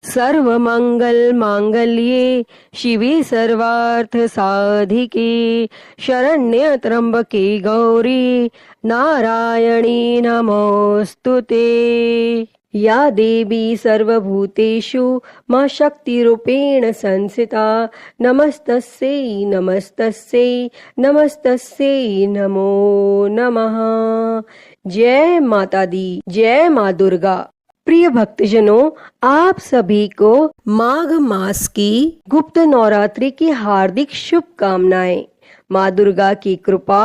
सर्वमंगल मांगल्ये शिवे सर्वार्थ साधिके शरण्य त्र्यंबके गौरी नारायणी नमोस्तुते। या देवी सर्वभूतेषु मा शक्तिरूपेण संस्थिता नमस्तस्यै नमस्तस्यै नमस्तस्यै नमो नमः। जय माता दी, जय माँ दुर्गा। प्रिय भक्तजनों, आप सभी को माघ मास की गुप्त नवरात्रि की हार्दिक शुभकामनाएं। माँ दुर्गा की कृपा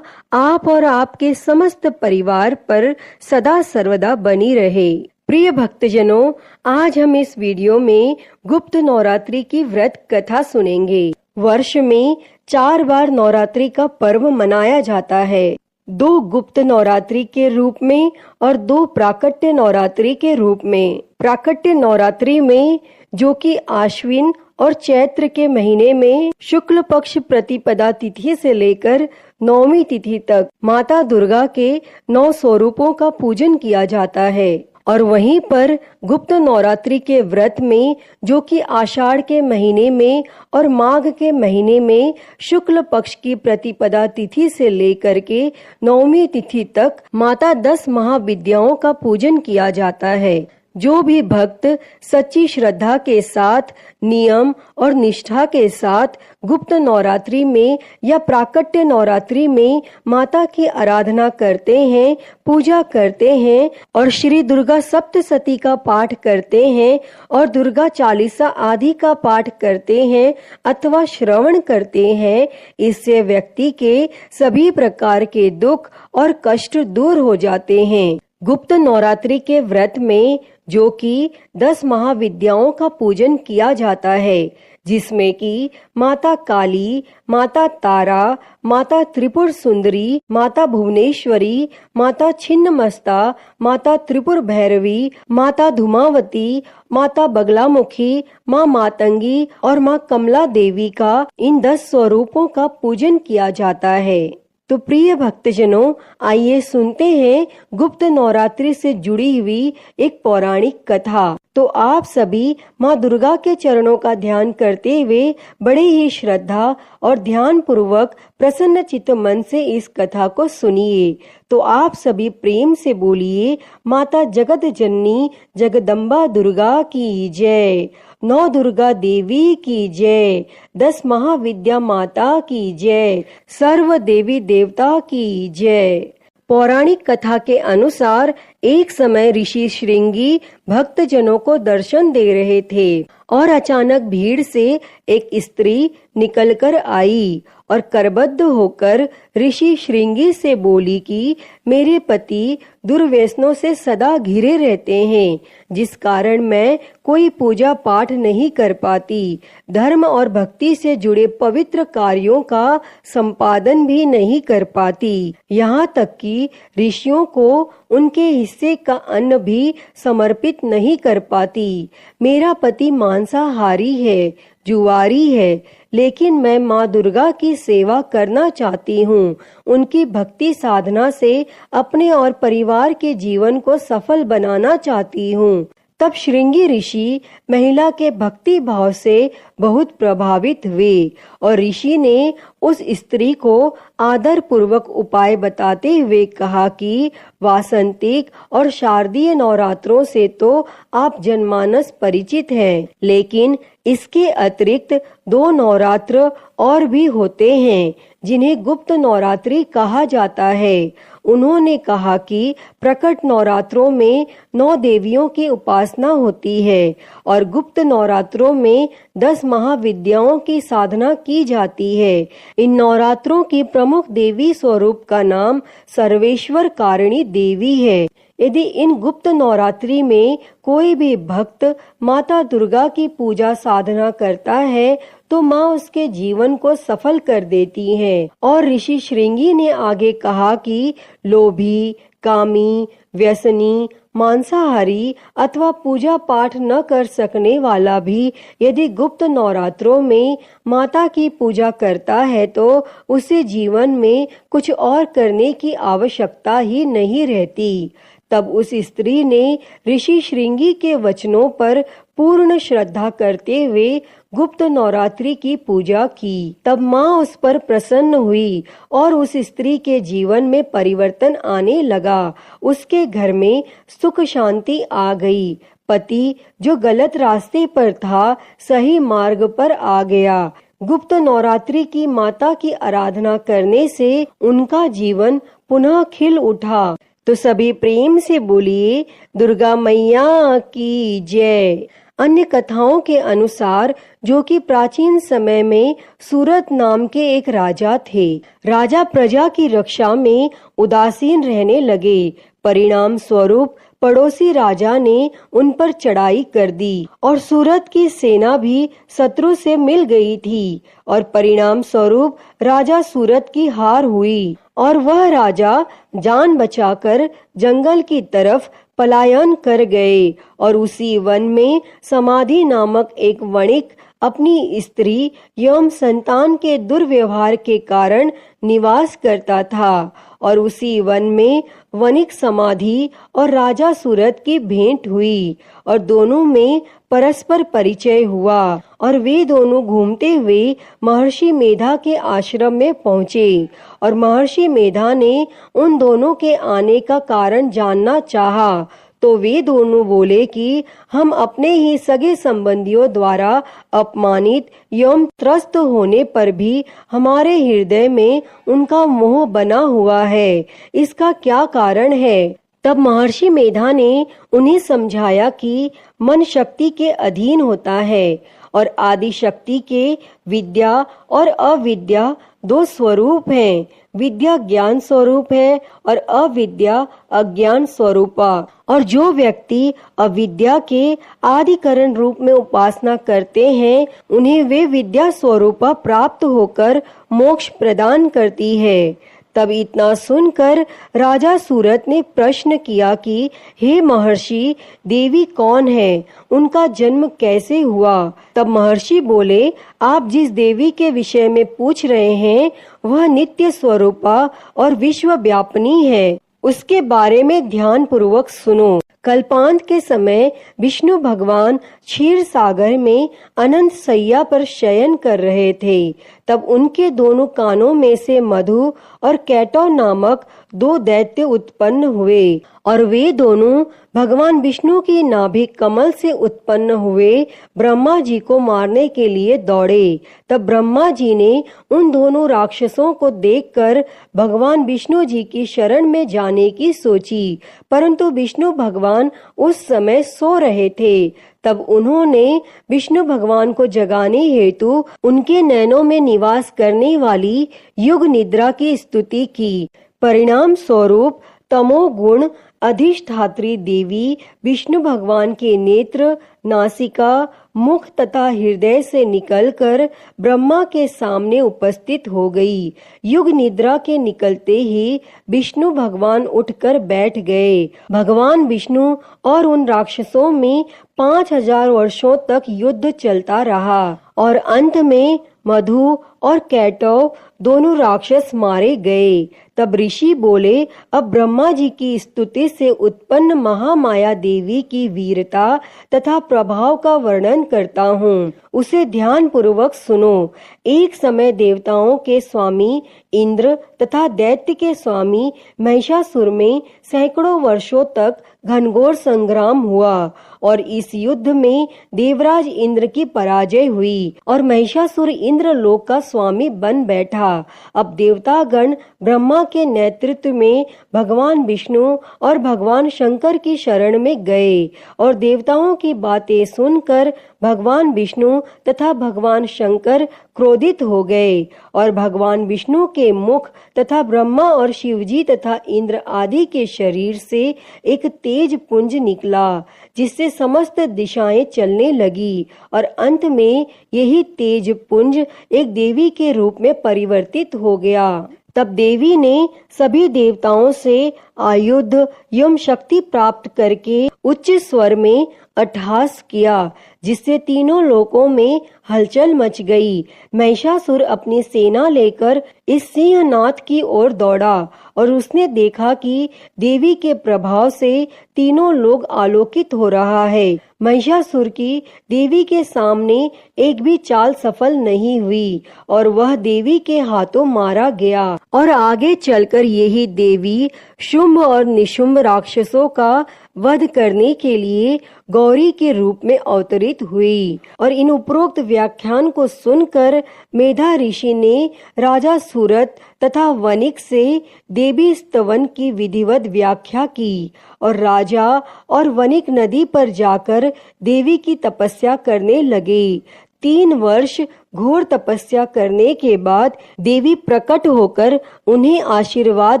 आप और आपके समस्त परिवार पर सदा सर्वदा बनी रहे। प्रिय भक्तजनों, आज हम इस वीडियो में गुप्त नवरात्रि की व्रत कथा सुनेंगे। वर्ष में 4 बार नवरात्रि का पर्व मनाया जाता है, 2 गुप्त नवरात्रि के रूप में और 2 प्राकट्य नवरात्रि के रूप में। प्राकट्य नवरात्रि में, जो कि आश्विन और चैत्र के महीने में शुक्ल पक्ष प्रतिपदा तिथि से लेकर 9वीं तिथि तक माता दुर्गा के 9 स्वरूपों का पूजन किया जाता है। और वहीं पर गुप्त नवरात्रि के व्रत में, जो कि आषाढ़ के महीने में और माघ के महीने में शुक्ल पक्ष की प्रतिपदा तिथि से लेकर के 9वीं तिथि तक माता 10 महाविद्याओं का पूजन किया जाता है। जो भी भक्त सच्ची श्रद्धा के साथ, नियम और निष्ठा के साथ गुप्त नवरात्रि में या प्राकट्य नवरात्रि में माता की आराधना करते हैं, पूजा करते हैं और श्री दुर्गा सप्तशती का पाठ करते हैं और दुर्गा चालीसा आदि का पाठ करते हैं अथवा श्रवण करते हैं, इससे व्यक्ति के सभी प्रकार के दुख और कष्ट दूर हो जाते हैं। गुप्त नवरात्रि के व्रत में, जो कि 10 महाविद्याओं का पूजन किया जाता है, जिसमें कि माता काली, माता तारा, माता त्रिपुर सुंदरी, माता भुवनेश्वरी, माता छिन्नमस्ता, माता त्रिपुर भैरवी, माता धूमावती, माता बगलामुखी, माँ मातंगी और माँ कमला देवी का इन 10 स्वरूपों का पूजन किया जाता है। तो प्रिय भक्तजनों, आइए सुनते हैं गुप्त नवरात्रि से जुड़ी हुई एक पौराणिक कथा। तो आप सभी माँ दुर्गा के चरणों का ध्यान करते हुए बड़े ही श्रद्धा और ध्यान पूर्वक प्रसन्न चित्त मन से इस कथा को सुनिए। तो आप सभी प्रेम से बोलिए, माता जगत जननी जगदम्बा दुर्गा की जय, 9 दुर्गा देवी की जय, 10 महाविद्या माता की जय, सर्व देवी देवता की जय। पौराणिक कथा के अनुसार एक समय ऋषि श्रृंगी भक्तजनों को दर्शन दे रहे थे और अचानक भीड़ से एक स्त्री निकलकर आई और करबद्ध होकर ऋषि श्रृंगी से बोली कि मेरे पति दुर्व्यसनों से सदा घिरे रहते हैं, जिस कारण मैं कोई पूजा पाठ नहीं कर पाती, धर्म और भक्ति से जुड़े पवित्र कार्यों का संपादन भी नहीं कर पाती, यहाँ तक कि ऋषियों को उनके हिस्से का अन्न भी समर्पित नहीं कर पाती। मेरा पति मांसाहारी है, जुआरी है, लेकिन मैं माँ दुर्गा की सेवा करना चाहती हूँ। उनकी भक्ति साधना से अपने और परिवार के जीवन को सफल बनाना चाहती हूँ। तब श्रृंगी ऋषि महिला के भक्ति भाव से बहुत प्रभावित हुए और ऋषि ने उस स्त्री को आदर पूर्वक उपाय बताते हुए कहा कि वासंतिक और शारदीय नवरात्रों से तो आप जनमानस परिचित हैं, लेकिन इसके अतिरिक्त 2 नवरात्र और भी होते हैं जिन्हें गुप्त नवरात्रि कहा जाता है। उन्होंने कहा कि प्रकट नवरात्रों में 9 देवियों की उपासना होती है और गुप्त नवरात्रों में 10 महाविद्याओं की साधना की जाती है। इन नवरात्रों की प्रमुख देवी स्वरूप का नाम सर्वेश्वर कारिणी देवी है। यदि इन गुप्त नवरात्रि में कोई भी भक्त माता दुर्गा की पूजा साधना करता है तो माँ उसके जीवन को सफल कर देती हैं। और ऋषि श्रृंगी ने आगे कहा कि लोभी, कामी, व्यसनी, मांसाहारी अथवा पूजा पाठ न कर सकने वाला भी यदि गुप्त नवरात्रों में माता की पूजा करता है तो उसे जीवन में कुछ और करने की आवश्यकता ही नहीं रहती। तब उस स्त्री ने ऋषि श्रृंगी के वचनों पर पूर्ण श्रद्धा करते हुए गुप्त नवरात्रि की पूजा की। तब माँ उस पर प्रसन्न हुई और उस स्त्री के जीवन में परिवर्तन आने लगा। उसके घर में सुख शांति आ गई। पति जो गलत रास्ते पर था, सही मार्ग पर आ गया। गुप्त नवरात्रि की माता की आराधना करने से उनका जीवन पुनः खिल उठा। तो सभी प्रेम से बोलिए, दुर्गा मैया की जय। अन्य कथाओं के अनुसार, जो कि प्राचीन समय में सूरत नाम के एक राजा थे, राजा प्रजा की रक्षा में उदासीन रहने लगे। परिणाम स्वरूप पड़ोसी राजा ने उन पर चढ़ाई कर दी और सूरत की सेना भी शत्रु से मिल गई थी और परिणाम स्वरूप राजा सूरत की हार हुई और वह राजा जान बचाकर जंगल की तरफ पलायन कर गए और उसी वन में समाधि नामक एक वणिक अपनी स्त्री एवं संतान के दुर्व्यवहार के कारण निवास करता था और उसी वन में वणिक समाधि और राजा सूरत की भेंट हुई और दोनों में परस्पर परिचय हुआ और वे दोनों घूमते हुए महर्षि मेधा के आश्रम में पहुँचे और महर्षि मेधा ने उन दोनों के आने का कारण जानना चाहा। तो वे दोनों बोले कि हम अपने ही सगे संबंधियों द्वारा अपमानित एवं त्रस्त होने पर भी हमारे हृदय में उनका मोह बना हुआ है, इसका क्या कारण है। तब महर्षि मेधा ने उन्हें समझाया कि मन शक्ति के अधीन होता है और आदि शक्ति के विद्या और अविद्या दो स्वरूप हैं। विद्या ज्ञान स्वरूप है और अविद्या अज्ञान स्वरूपा। और जो व्यक्ति अविद्या के आदिकरण रूप में उपासना करते हैं, उन्हें वे विद्या स्वरूपा प्राप्त होकर मोक्ष प्रदान करती है। तब इतना सुनकर राजा सूरत ने प्रश्न किया कि हे महर्षि, देवी कौन है, उनका जन्म कैसे हुआ। तब महर्षि बोले, आप जिस देवी के विषय में पूछ रहे हैं वह नित्य स्वरूपा और विश्व व्यापिनी है। उसके बारे में ध्यान पूर्वक सुनो। कल्पांत के समय विष्णु भगवान क्षीर सागर में अनंत सैया पर शयन कर रहे थे। तब उनके दोनों कानों में से मधु और कैटो नामक दो दैत्य उत्पन्न हुए और वे दोनों भगवान विष्णु की नाभि कमल से उत्पन्न हुए ब्रह्मा जी को मारने के लिए दौड़े। तब ब्रह्मा जी ने उन दोनों राक्षसों को देखकर भगवान विष्णु जी की शरण में जाने की सोची, परंतु विष्णु भगवान उस समय सो रहे थे। तब उन्होंने विष्णु भगवान को जगाने हेतु उनके नैनों में निवास करने वाली युग निद्रा की स्तुति की। परिणाम स्वरूप तमोगुण अधिष्ठात्री देवी विष्णु भगवान के नेत्र, नासिका, मुख तथा हृदय से निकलकर ब्रह्मा के सामने उपस्थित हो गई। युग निद्रा के निकलते ही विष्णु भगवान उठकर बैठ गए। भगवान विष्णु और उन राक्षसों में 5000 वर्षों तक युद्ध चलता रहा और अंत में मधु और कैटव दोनों राक्षस मारे गए। तब ऋषि बोले, अब ब्रह्मा जी की स्तुति से उत्पन्न महामाया देवी की वीरता तथा प्रभाव का वर्णन करता हूँ, उसे ध्यान पूर्वक सुनो। एक समय देवताओं के स्वामी इंद्र तथा दैत्य के स्वामी महिषासुर में सैकड़ों वर्षों तक घनघोर संग्राम हुआ और इस युद्ध में देवराज इंद्र की पराजय हुई और महिषासुर इंद्र लोक का स्वामी बन बैठा। अब देवतागण ब्रह्मा के नेतृत्व में भगवान विष्णु और भगवान शंकर की शरण में गए और देवताओं की बातें सुनकर भगवान विष्णु तथा भगवान शंकर क्रोधित हो गए और भगवान विष्णु के मुख तथा ब्रह्मा और शिवजी तथा इंद्र आदि के शरीर से एक तेज पुंज निकला, जिससे समस्त दिशाएं चलने लगी और अंत में यही तेज पुंज एक देवी के रूप में परिवर्तित हो गया। तब देवी ने सभी देवताओं से आयुध एवं शक्ति प्राप्त करके उच्च स्वर में अट्टहास किया, जिससे तीनों लोकों में हलचल मच गई। महिषासुर अपनी सेना लेकर इस सिंहनाथ की ओर दौड़ा और उसने देखा कि देवी के प्रभाव से तीनों लोग आलोकित हो रहा है। महिषासुर की देवी के सामने एक भी चाल सफल नहीं हुई और वह देवी के हाथों मारा गया। और आगे चलकर यही देवी शुंभ और निशुंभ राक्षसों का वध करने के लिए गौरी के रूप में अवतरित हुई। और इन उपरोक्त व्याख्यान को सुनकर मेधा ऋषि ने राजा सूरत तथा वनिक से देवी स्तवन की विधिवत व्याख्या की और राजा और वनिक नदी पर जाकर देवी की तपस्या करने लगे। 3 वर्ष घोर तपस्या करने के बाद देवी प्रकट होकर उन्हें आशीर्वाद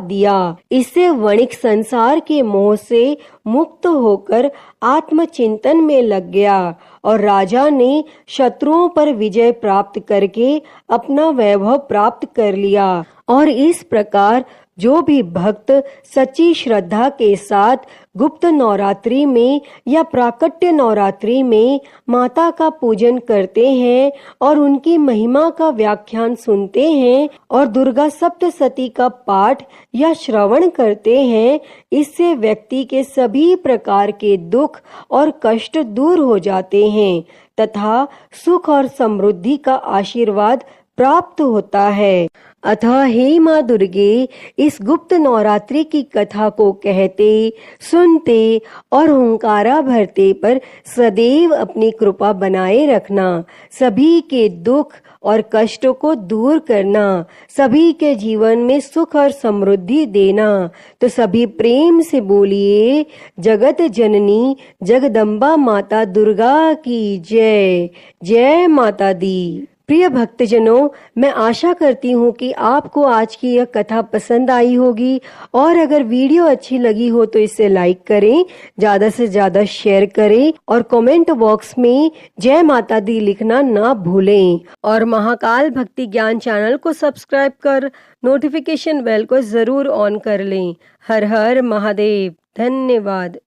दिया। इससे वणिक संसार के मोह से मुक्त होकर आत्मचिंतन में लग गया और राजा ने शत्रुओं पर विजय प्राप्त करके अपना वैभव प्राप्त कर लिया। और इस प्रकार जो भी भक्त सच्ची श्रद्धा के साथ गुप्त नवरात्रि में या प्राकट्य नवरात्रि में माता का पूजन करते हैं और उनकी महिमा का व्याख्यान सुनते हैं और दुर्गा सप्तशती का पाठ या श्रवण करते हैं, इससे व्यक्ति के सभी प्रकार के दुख और कष्ट दूर हो जाते हैं तथा सुख और समृद्धि का आशीर्वाद प्राप्त होता है। अतः हे माँ दुर्गे, इस गुप्त नवरात्रि की कथा को कहते, सुनते और हुंकारा भरते पर सदैव अपनी कृपा बनाए रखना, सभी के दुख और कष्टों को दूर करना, सभी के जीवन में सुख और समृद्धि देना। तो सभी प्रेम से बोलिए, जगत जननी जगदम्बा माता दुर्गा की जय। जय माता दी। प्रिय भक्तजनों, मैं आशा करती हूँ कि आपको आज की यह कथा पसंद आई होगी और अगर वीडियो अच्छी लगी हो तो इसे लाइक करें, ज्यादा से ज्यादा शेयर करें और कमेंट बॉक्स में जय माता दी लिखना ना भूलें। और महाकाल भक्ति ज्ञान चैनल को सब्सक्राइब कर नोटिफिकेशन बेल को जरूर ऑन कर लें। हर हर महादेव। धन्यवाद।